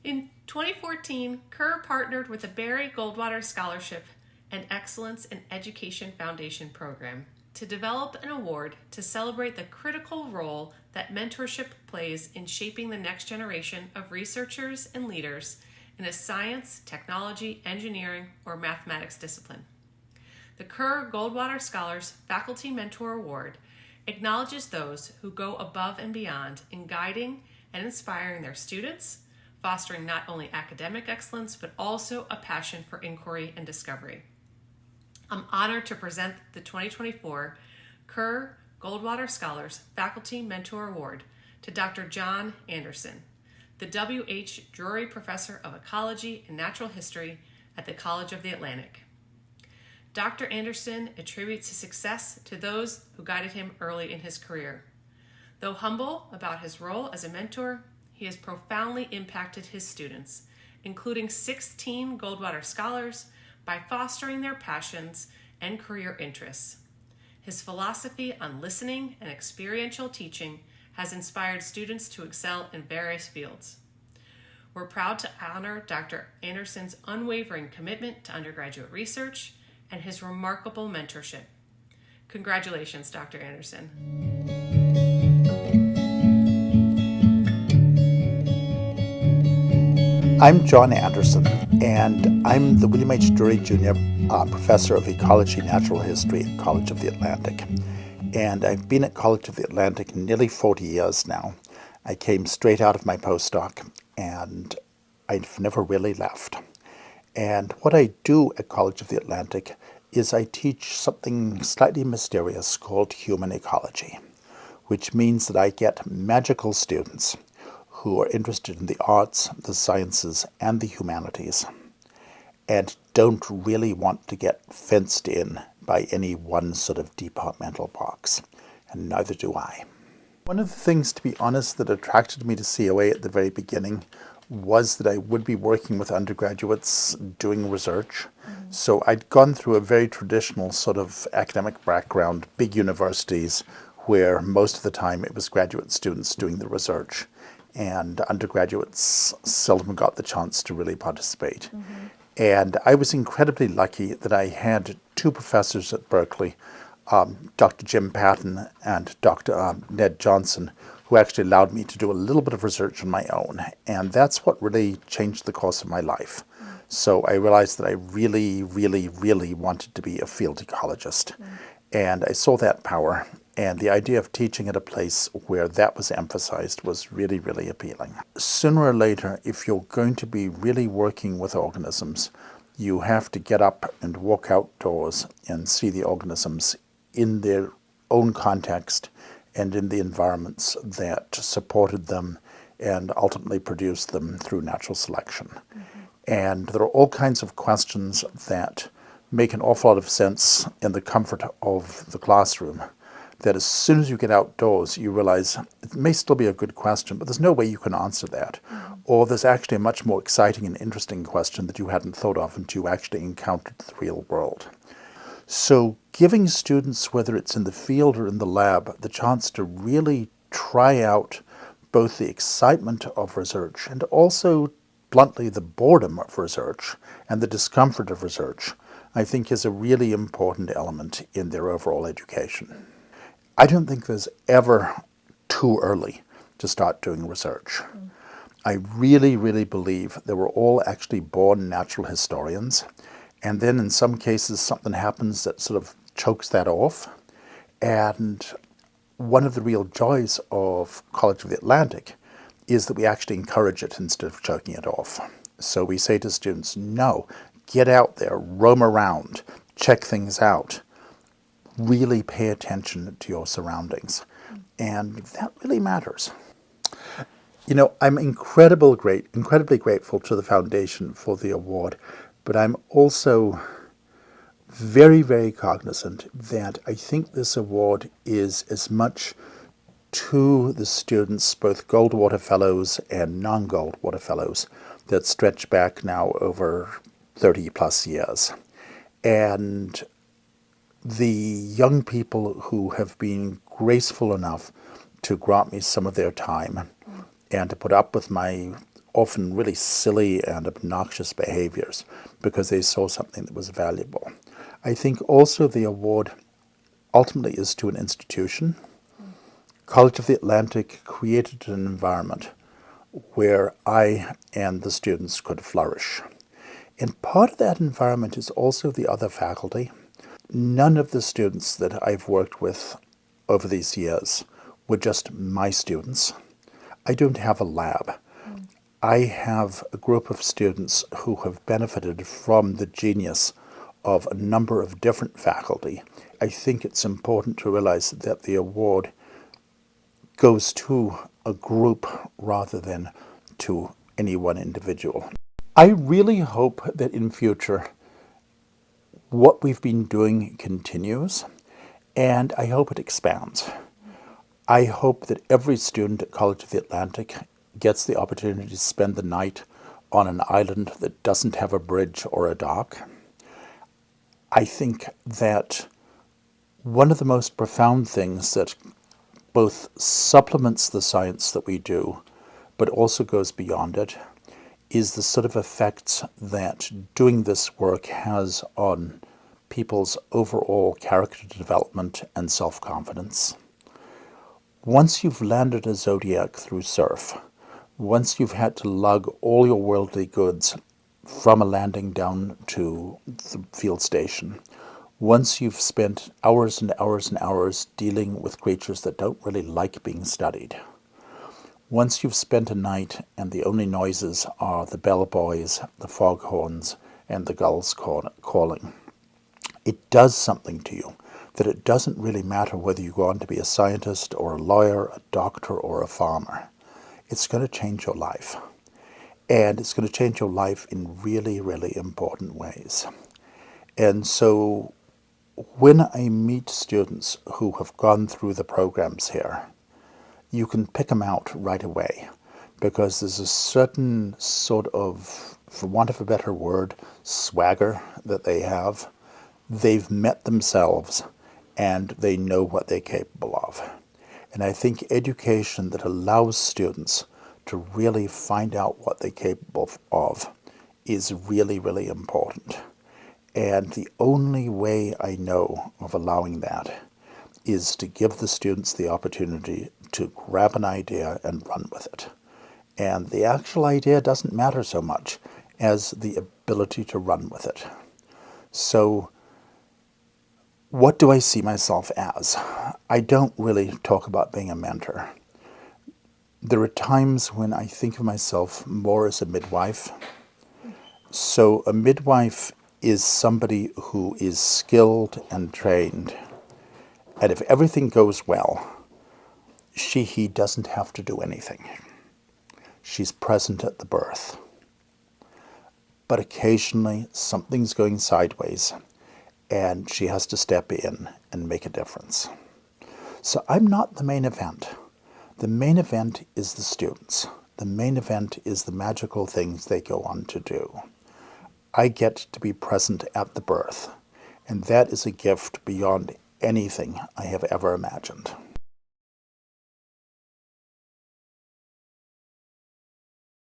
In 2014, CUR partnered with the Barry Goldwater Scholarship and Excellence in Education Foundation program to develop an award to celebrate the critical role that mentorship plays in shaping the next generation of researchers and leaders in a science, technology, engineering, or mathematics discipline. The CUR-Goldwater Scholars Faculty Mentor Award acknowledges those who go above and beyond in guiding and inspiring their students, fostering not only academic excellence, but also a passion for inquiry and discovery. I'm honored to present the 2024 CUR-Goldwater Scholars Faculty Mentor Award to Dr. John Anderson, the W.H. Drury Professor of Ecology and Natural History at the College of the Atlantic. Dr. Anderson attributes his success to those who guided him early in his career. Though humble about his role as a mentor, he has profoundly impacted his students, including 16 Goldwater Scholars, by fostering their passions and career interests. His philosophy on listening and experiential teaching has inspired students to excel in various fields. We're proud to honor Dr. Anderson's unwavering commitment to undergraduate research and his remarkable mentorship. Congratulations, Dr. Anderson. I'm John Anderson, and I'm the William H. Drury Jr. Professor of Ecology and Natural History at College of the Atlantic. And I've been at College of the Atlantic nearly 40 years now. I came straight out of my postdoc, and I've never really left. And what I do at College of the Atlantic is I teach something slightly mysterious called human ecology, which means that I get magical students who are interested in the arts, the sciences, and the humanities, and don't really want to get fenced in by any one sort of departmental box, and neither do I. One of the things, to be honest, that attracted me to COA at the very beginning was that I would be working with undergraduates doing research. So I'd gone through a very traditional sort of academic background, big universities, where most of the time it was graduate students doing the research, and undergraduates seldom got the chance to really participate. And I was incredibly lucky that I had two professors at Berkeley, Dr. Jim Patton and Dr. Ned Johnson, who actually allowed me to do a little bit of research on my own. And that's what really changed the course of my life. So I realized that I really, really, really wanted to be a field ecologist. And I saw that power. And the idea of teaching at a place where that was emphasized was really, really appealing. Sooner or later, if you're going to be really working with organisms, you have to get up and walk outdoors and see the organisms in their own context and in the environments that supported them and ultimately produced them through natural selection. And there are all kinds of questions that make an awful lot of sense in the comfort of the classroom, that as soon as you get outdoors, you realize it may still be a good question, but there's no way you can answer that. Or there's actually a much more exciting and interesting question that you hadn't thought of until you actually encountered the real world. So giving students, whether it's in the field or in the lab, the chance to really try out both the excitement of research and also, bluntly, the boredom of research and the discomfort of research, I think is a really important element in their overall education. I don't think there's ever too early to start doing research. I really, really believe that we're all actually born natural historians, and then in some cases something happens that sort of chokes that off. And one of the real joys of College of the Atlantic is that we actually encourage it instead of choking it off. So we say to students, no, get out there, roam around, check things out. Really pay attention to your surroundings. And that really matters. You know, I'm incredibly grateful to the foundation for the award, but I'm also very, very cognizant that I think this award is as much to the students, both Goldwater Fellows and non-Goldwater Fellows, that stretch back now over 30 plus years. And the young people who have been graceful enough to grant me some of their time and to put up with my often really silly and obnoxious behaviors because they saw something that was valuable. I think also the award ultimately is to an institution. College of the Atlantic created an environment where I and the students could flourish. And part of that environment is also the other faculty. None of the students that I've worked with over these years were just my students. I don't have a lab. I have a group of students who have benefited from the genius of a number of different faculty. I think it's important to realize that the award goes to a group rather than to any one individual. I really hope that in future what we've been doing continues, and I hope it expands. I hope that every student at College of the Atlantic gets the opportunity to spend the night on an island that doesn't have a bridge or a dock. I think that one of the most profound things that both supplements the science that we do, but also goes beyond it, is the sort of effects that doing this work has on people's overall character development and self-confidence. Once you've landed a Zodiac through surf, once you've had to lug all your worldly goods from a landing down to the field station, once you've spent hours and hours and hours dealing with creatures that don't really like being studied, once you've spent a night and the only noises are the bellboys, the foghorns, and the gulls calling, it does something to you that it doesn't really matter whether you go on to be a scientist or a lawyer, a doctor, or a farmer. It's going to change your life. And it's going to change your life in really, really important ways. And so when I meet students who have gone through the programs here, you can pick them out right away because there's a certain sort of, for want of a better word, swagger that they have. They've met themselves and they know what they're capable of. And I think education that allows students to really find out what they're capable of is really, really important. And the only way I know of allowing that is to give the students the opportunity to grab an idea and run with it. And the actual idea doesn't matter so much as the ability to run with it. So what do I see myself as? I don't really talk about being a mentor. There are times when I think of myself more as a midwife. So a midwife is somebody who is skilled and trained. And if everything goes well, he doesn't have to do anything. She's present at the birth. But occasionally something's going sideways and she has to step in and make a difference. So I'm not the main event. The main event is the students. The main event is the magical things they go on to do. I get to be present at the birth, and that is a gift beyond anything I have ever imagined.